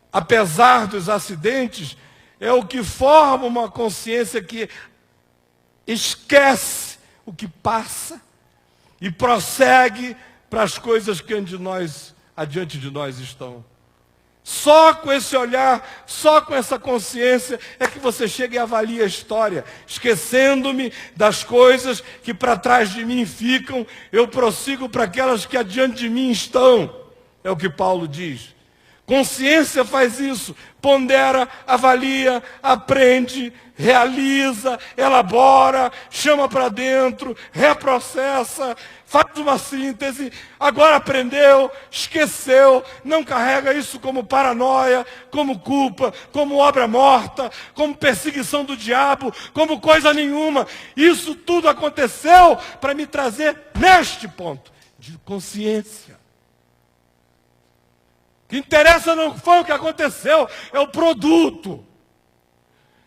apesar dos acidentes, é o que forma uma consciência que esquece o que passa e prossegue para as coisas que adiante de nós estão. Só com esse olhar, só com essa consciência é que você chega e avalia a história. Esquecendo-me das coisas que para trás de mim ficam, eu prossigo para aquelas que adiante de mim estão. É o que Paulo diz. Consciência faz isso, pondera, avalia, aprende, realiza, elabora, chama para dentro, reprocessa, faz uma síntese, agora aprendeu, esqueceu, não carrega isso como paranoia, como culpa, como obra morta, como perseguição do diabo, como coisa nenhuma. Isso tudo aconteceu para me trazer neste ponto de consciência. O que interessa não foi o que aconteceu, é o produto.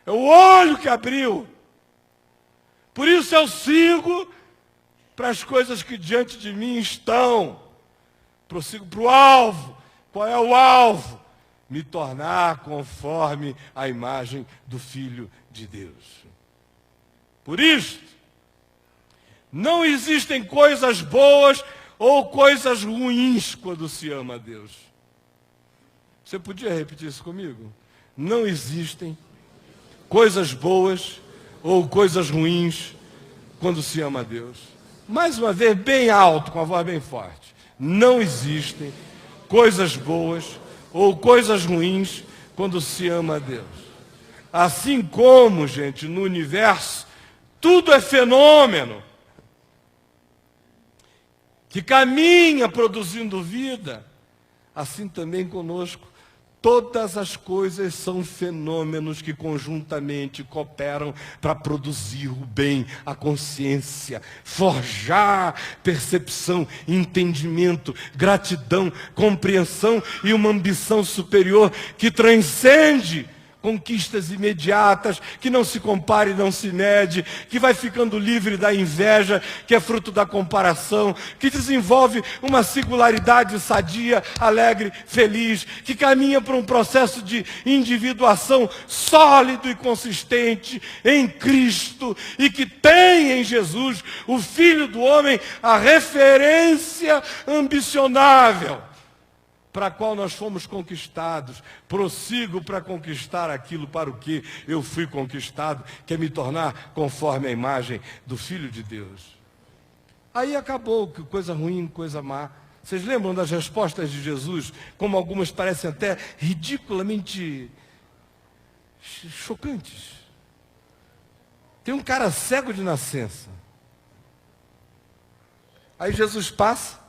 É o olho que abriu. Por isso eu sigo para as coisas que diante de mim estão. Prossigo para o alvo. Qual é o alvo? Me tornar conforme a imagem do Filho de Deus. Por isso, não existem coisas boas ou coisas ruins quando se ama a Deus. Você podia repetir isso comigo? Não existem coisas boas ou coisas ruins quando se ama a Deus. Mais uma vez, bem alto, com a voz bem forte. Não existem coisas boas ou coisas ruins quando se ama a Deus. Assim como, gente, no universo, tudo é fenômeno que caminha produzindo vida, assim também conosco. Todas as coisas são fenômenos que conjuntamente cooperam para produzir o bem, a consciência, forjar percepção, entendimento, gratidão, compreensão e uma ambição superior que transcende conquistas imediatas, que não se compare, não se mede, que vai ficando livre da inveja, que é fruto da comparação, que desenvolve uma singularidade sadia, alegre, feliz, que caminha para um processo de individuação sólido e consistente em Cristo, e que tem em Jesus, o Filho do Homem, a referência ambicionável para a qual nós fomos conquistados. Prossigo para conquistar aquilo para o que eu fui conquistado, que é me tornar conforme a imagem do Filho de Deus. Aí acabou, que coisa ruim, coisa má. Vocês lembram das respostas de Jesus, como algumas parecem até ridiculamente chocantes? Tem um cara cego de nascença. Aí Jesus passa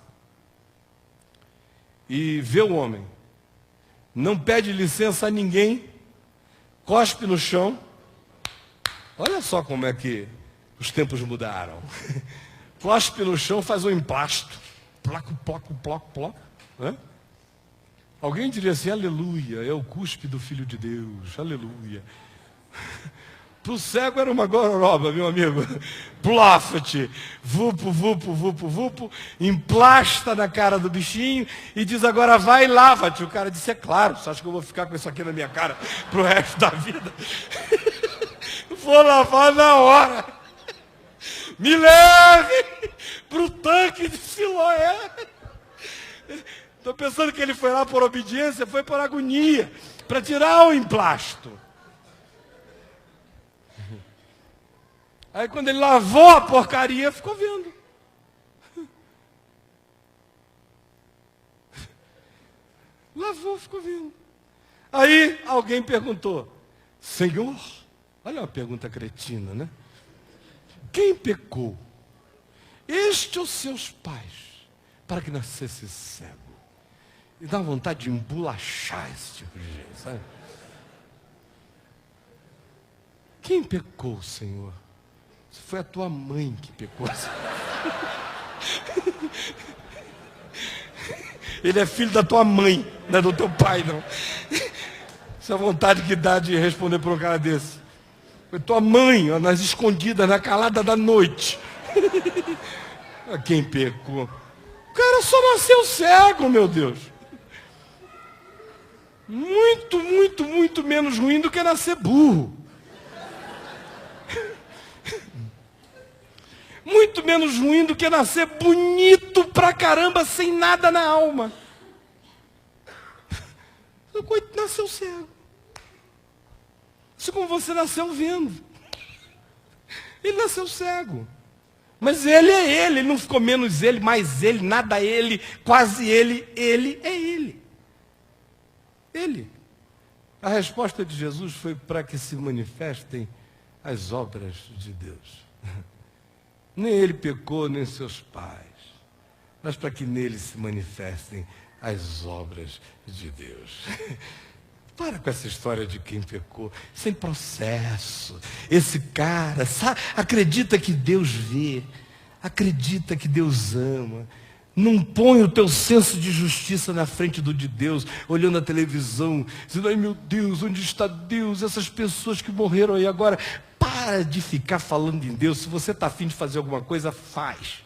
e vê o homem, não pede licença a ninguém, cospe no chão. Olha só como é que os tempos mudaram. Cospe no chão, faz um emplasto. Placo, placo, placo, placo. Alguém diria assim: aleluia, é o cuspe do Filho de Deus, aleluia. Para o cego era uma gororoba, meu amigo. Plafete, vupo, vupo, vupo, vupo, emplasta na cara do bichinho e diz: agora vai e lava-te. O cara disse: é claro, você acha que eu vou ficar com isso aqui na minha cara pro resto da vida? Vou lavar na hora. Me leve pro tanque de Siloé. Estou pensando que ele foi lá por obediência, foi por agonia, para tirar o emplasto. Aí quando ele lavou a porcaria, ficou vendo. Lavou, ficou vendo. Aí alguém perguntou: Senhor, olha uma pergunta cretina, né? Quem pecou? Este ou seus pais, para que nascesse cego? E dá vontade de embolachar esse tipo de gente, sabe? Quem pecou, Senhor? Foi a tua mãe que pecou. Ele é filho da tua mãe, não é do teu pai, não. Essa vontade que dá de responder por um cara desse. Foi tua mãe, ó, nas escondidas, na calada da noite. Quem pecou? O cara só nasceu cego, meu Deus. Muito, muito, muito menos ruim do que nascer burro. Muito menos ruim do que nascer bonito pra caramba, sem nada na alma. Nasceu cego. Assim como você nasceu vendo. Ele nasceu cego. Mas ele é ele não ficou menos ele, mais ele, nada ele, quase ele é ele. Ele. A resposta de Jesus foi para que se manifestem as obras de Deus. Nem ele pecou, nem seus pais, mas para que nele se manifestem as obras de Deus. Para com essa história de quem pecou, sem processo. Esse cara acredita que Deus vê, acredita que Deus ama. Não põe o teu senso de justiça na frente do de Deus, olhando a televisão, dizendo, ai meu Deus, onde está Deus? Essas pessoas que morreram aí agora. Para de ficar falando em Deus. Se você está afim de fazer alguma coisa, faz.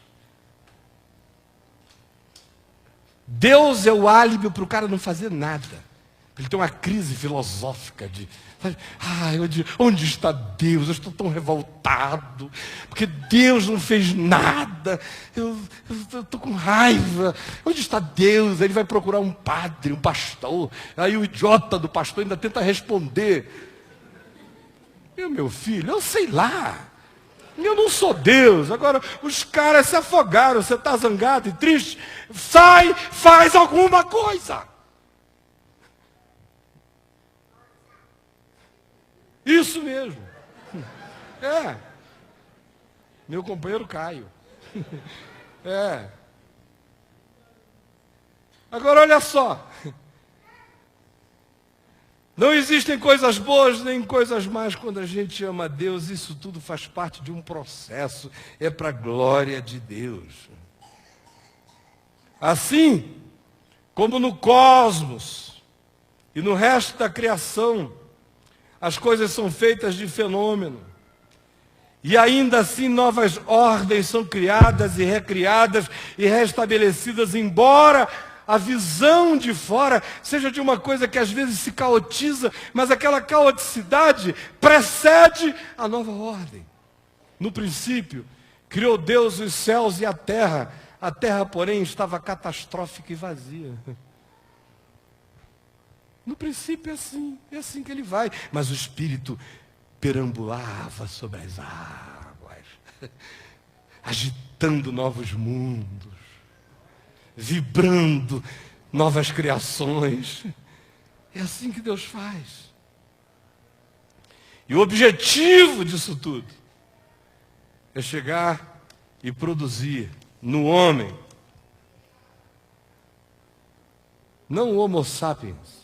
Deus é o álibi para o cara não fazer nada. Ele tem uma crise filosófica de, onde está Deus? Eu estou tão revoltado, porque Deus não fez nada, eu estou com raiva, onde está Deus? Aí ele vai procurar um padre, um pastor, aí o idiota do pastor ainda tenta responder. Meu filho, eu sei lá, eu não sou Deus. Agora, os caras se afogaram, você está zangado e triste, sai, faz alguma coisa. Isso mesmo. É. Meu companheiro Caio. É. Agora olha só. Não existem coisas boas nem coisas más quando a gente ama a Deus. Isso tudo faz parte de um processo. É para a glória de Deus. Assim como no cosmos e no resto da criação, as coisas são feitas de fenômeno. E ainda assim novas ordens são criadas e recriadas e restabelecidas, embora a visão de fora seja de uma coisa que às vezes se caotiza, mas aquela caoticidade precede a nova ordem. No princípio, criou Deus os céus e a terra, porém, estava catastrófica e vazia. No princípio é assim que ele vai. Mas o Espírito perambulava sobre as águas, agitando novos mundos, vibrando novas criações. É assim que Deus faz. E o objetivo disso tudo é chegar e produzir no homem, não o Homo sapiens.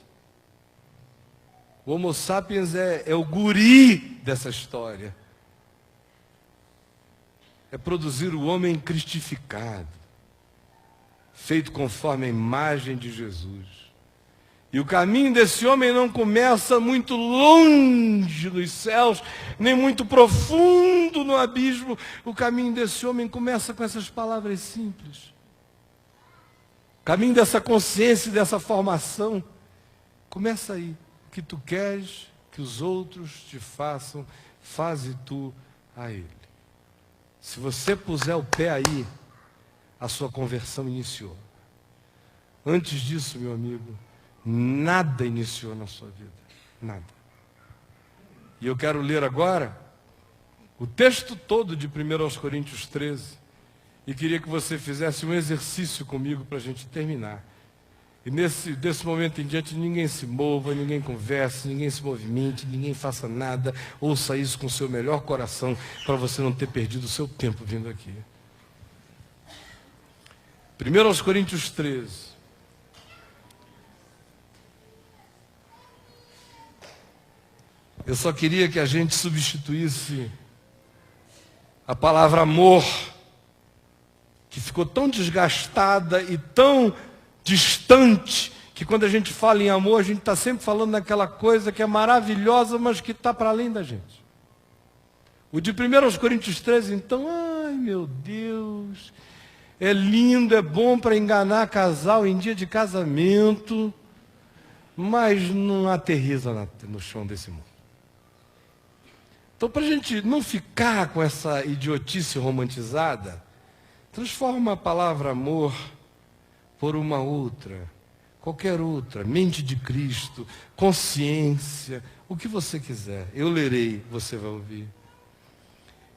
O Homo sapiens é o guri dessa história. É produzir o homem cristificado, feito conforme a imagem de Jesus. E o caminho desse homem não começa muito longe dos céus, nem muito profundo no abismo. O caminho desse homem começa com essas palavras simples. O caminho dessa consciência e dessa formação começa aí. O que tu queres que os outros te façam, faze tu a ele. Se você puser o pé aí, a sua conversão iniciou. Antes disso, meu amigo, nada iniciou na sua vida. Nada. E eu quero ler agora o texto todo de 1 Coríntios 13. E queria que você fizesse um exercício comigo para a gente terminar. E desse momento em diante, ninguém se mova, ninguém converse, ninguém se movimente, ninguém faça nada. Ouça isso com o seu melhor coração, para você não ter perdido o seu tempo vindo aqui. 1 Coríntios 13. Eu só queria que a gente substituísse a palavra amor, que ficou tão desgastada e tão distante, que quando a gente fala em amor, a gente está sempre falando naquela coisa que é maravilhosa, mas que está para além da gente. O de 1 Coríntios 13, então, ai meu Deus, é lindo, é bom para enganar casal em dia de casamento, mas não aterriza no chão desse mundo. Então, para a gente não ficar com essa idiotice romantizada, transforma a palavra amor por uma outra, qualquer outra, mente de Cristo, consciência, o que você quiser. Eu lerei, você vai ouvir.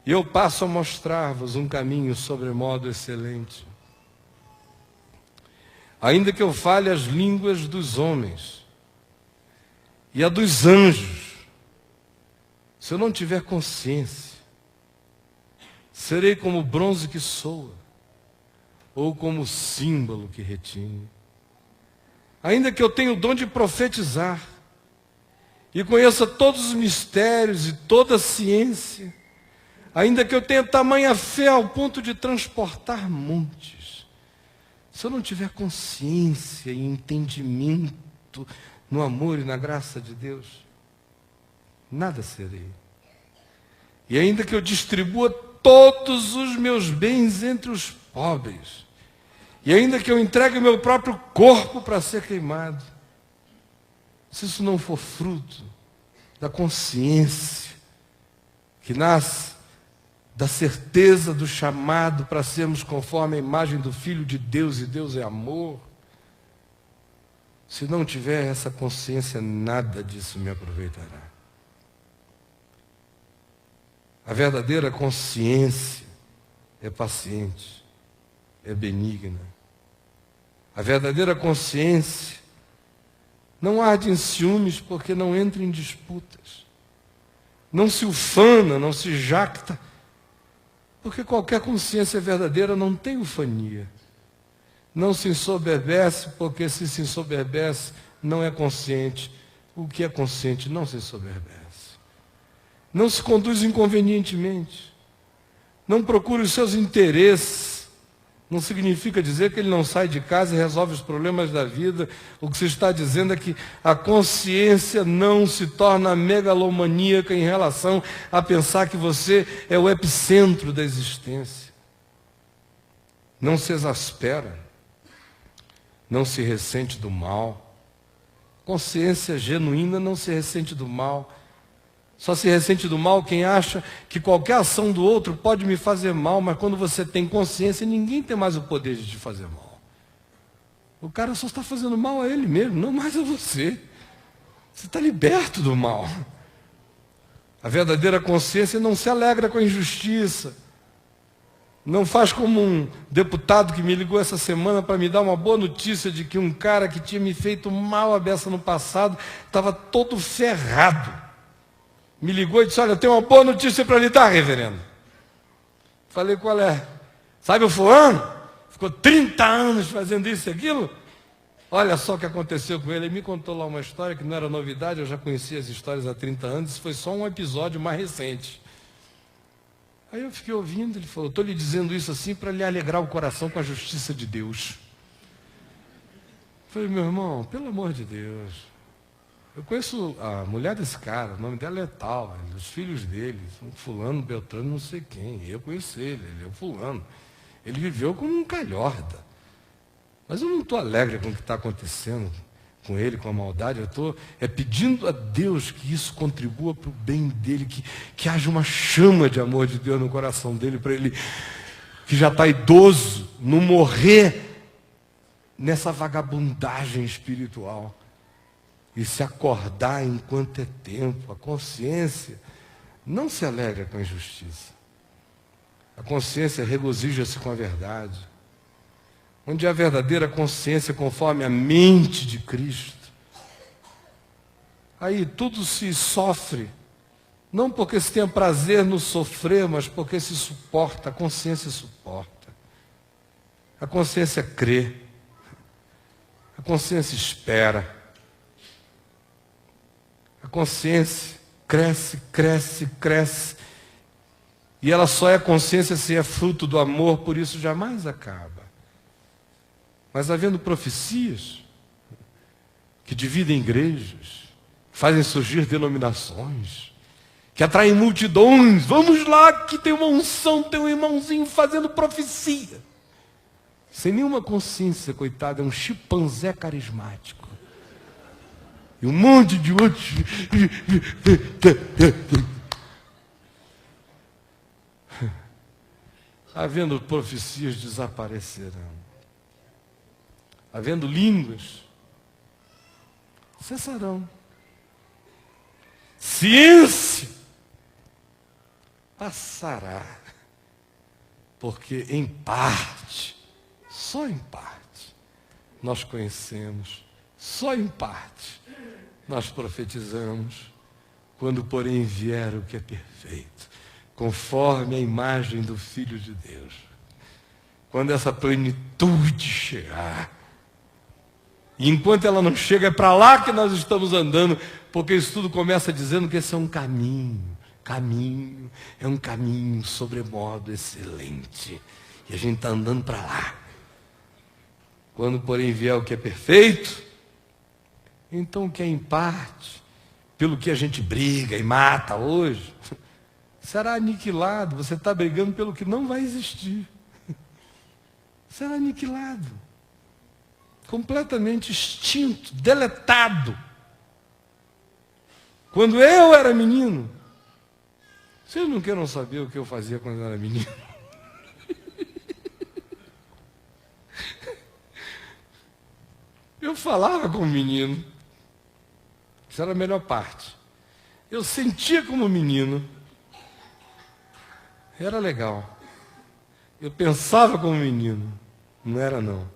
E eu passo a mostrar-vos um caminho sobremodo excelente. Ainda que eu fale as línguas dos homens e a dos anjos. Se eu não tiver consciência, serei como o bronze que soa, ou como o símbolo que retine. Ainda que eu tenha o dom de profetizar, e conheça todos os mistérios e toda a ciência, ainda que eu tenha tamanha fé ao ponto de transportar montes, se eu não tiver consciência e entendimento no amor e na graça de Deus, nada serei. E ainda que eu distribua todos os meus bens entre os pobres, e ainda que eu entregue o meu próprio corpo para ser queimado, se isso não for fruto da consciência que nasce da certeza do chamado para sermos conforme a imagem do Filho de Deus, e Deus é amor, se não tiver essa consciência, nada disso me aproveitará. A verdadeira consciência é paciente, é benigna. A verdadeira consciência não arde em ciúmes, porque não entra em disputas. Não se ufana, não se jacta, porque qualquer consciência verdadeira não tem ufania. Não se ensoberbece, porque se ensoberbece, não é consciente. O que é consciente não se ensoberbece. Não se conduz inconvenientemente. Não procura os seus interesses. Não significa dizer que ele não sai de casa e resolve os problemas da vida. O que se está dizendo é que a consciência não se torna megalomaníaca em relação a pensar que você é o epicentro da existência. Não se exaspera. Não se ressente do mal. Consciência genuína não se ressente do mal. Só se ressente do mal quem acha que qualquer ação do outro pode me fazer mal, mas quando você tem consciência, ninguém tem mais o poder de te fazer mal. O cara só está fazendo mal a ele mesmo, não mais a você. Você está liberto do mal. A verdadeira consciência não se alegra com a injustiça. Não faz como um deputado que me ligou essa semana para me dar uma boa notícia de que um cara que tinha me feito mal a beça no passado estava todo ferrado. Me ligou e disse: olha, eu tenho uma boa notícia para lhe dar, reverendo. Falei: qual é? Sabe o fulano? Ficou 30 anos fazendo isso e aquilo. Olha só o que aconteceu com ele. Ele me contou lá uma história que não era novidade, eu já conhecia as histórias há 30 anos, isso foi só um episódio mais recente. Aí eu fiquei ouvindo, ele falou: estou lhe dizendo isso assim para lhe alegrar o coração com a justiça de Deus. Falei: meu irmão, pelo amor de Deus. Eu conheço a mulher desse cara, o nome dela é tal, os filhos dele, fulano, beltrano, não sei quem. Eu conheço ele é o fulano. Ele viveu como um calhorda. Mas eu não estou alegre com o que está acontecendo com ele, com a maldade. Eu estou pedindo a Deus que isso contribua para o bem dele, que haja uma chama de amor de Deus no coração dele, para ele, que já está idoso, não morrer nessa vagabundagem espiritual. E se acordar enquanto é tempo. A consciência não se alegra com a injustiça. A consciência regozija-se com a verdade. Onde há a verdadeira consciência conforme a mente de Cristo, aí tudo se sofre, não porque se tenha prazer no sofrer, mas porque se suporta. A consciência suporta. A consciência crê. A consciência espera. A consciência cresce, cresce, cresce. E ela só é consciência se é fruto do amor, por isso jamais acaba. Mas havendo profecias que dividem igrejas, fazem surgir denominações, que atraem multidões. Vamos lá, que tem uma unção, tem um irmãozinho fazendo profecia. Sem nenhuma consciência, coitado, é um chimpanzé carismático. E um monte de outros. Havendo profecias, desaparecerão. Havendo línguas, cessarão. Ciência passará. Porque em parte, só em parte, nós conhecemos. Só em parte nós profetizamos: quando, porém, vier o que é perfeito, conforme a imagem do Filho de Deus, quando essa plenitude chegar, e enquanto ela não chega, é para lá que nós estamos andando, porque isso tudo começa dizendo que esse é um caminho, é um caminho sobremodo excelente, e a gente está andando para lá. Quando, porém, vier o que é perfeito, então o que é em parte, pelo que a gente briga e mata hoje, será aniquilado. Você está brigando pelo que não vai existir. Será aniquilado. Completamente extinto, deletado. Quando eu era menino, vocês não queiram saber o que eu fazia quando eu era menino? Eu falava como menino. Isso era a melhor parte. Eu sentia como menino. Era legal. Eu pensava como menino. Não era, não.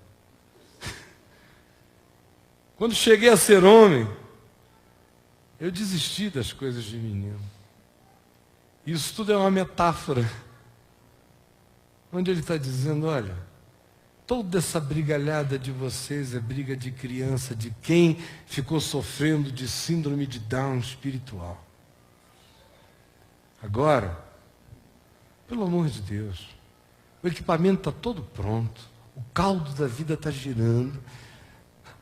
Quando cheguei a ser homem, eu desisti das coisas de menino. Isso tudo é uma metáfora, onde ele está dizendo: olha, toda essa brigalhada de vocês é briga de criança, de quem ficou sofrendo de síndrome de Down espiritual. Agora, pelo amor de Deus, o equipamento está todo pronto, o caldo da vida está girando,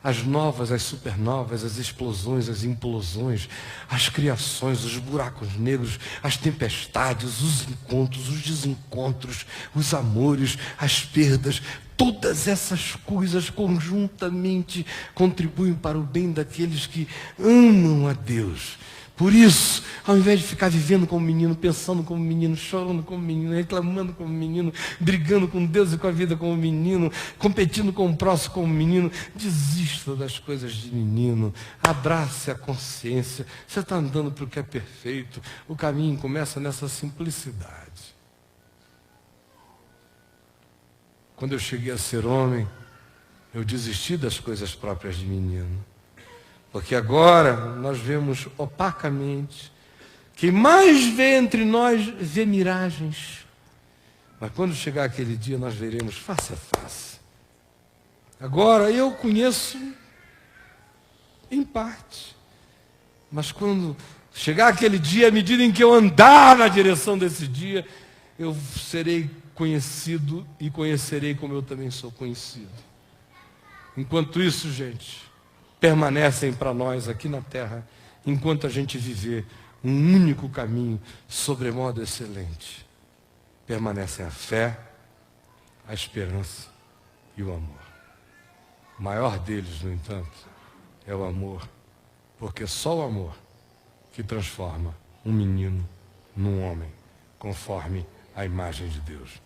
as novas, as supernovas, as explosões, as implosões, as criações, os buracos negros, as tempestades, os encontros, os desencontros, os amores, as perdas, todas essas coisas conjuntamente contribuem para o bem daqueles que amam a Deus. Por isso, ao invés de ficar vivendo como menino, pensando como menino, chorando como menino, reclamando como menino, brigando com Deus e com a vida como menino, competindo com o próximo como menino, desista das coisas de menino, abrace a consciência. Você está andando para o que é perfeito. O caminho começa nessa simplicidade. Quando eu cheguei a ser homem, eu desisti das coisas próprias de menino. Porque agora nós vemos opacamente. Quem mais vê entre nós vê miragens. Mas quando chegar aquele dia, nós veremos face a face. Agora eu conheço em parte. Mas quando chegar aquele dia, à medida em que eu andar na direção desse dia, eu serei conhecido e conhecerei como eu também sou conhecido. Enquanto isso, gente, permanecem para nós aqui na terra, enquanto a gente viver um único caminho sobremodo excelente. Permanecem a fé, a esperança e o amor. O maior deles, no entanto, é o amor, porque só o amor que transforma um menino num homem, conforme a imagem de Deus.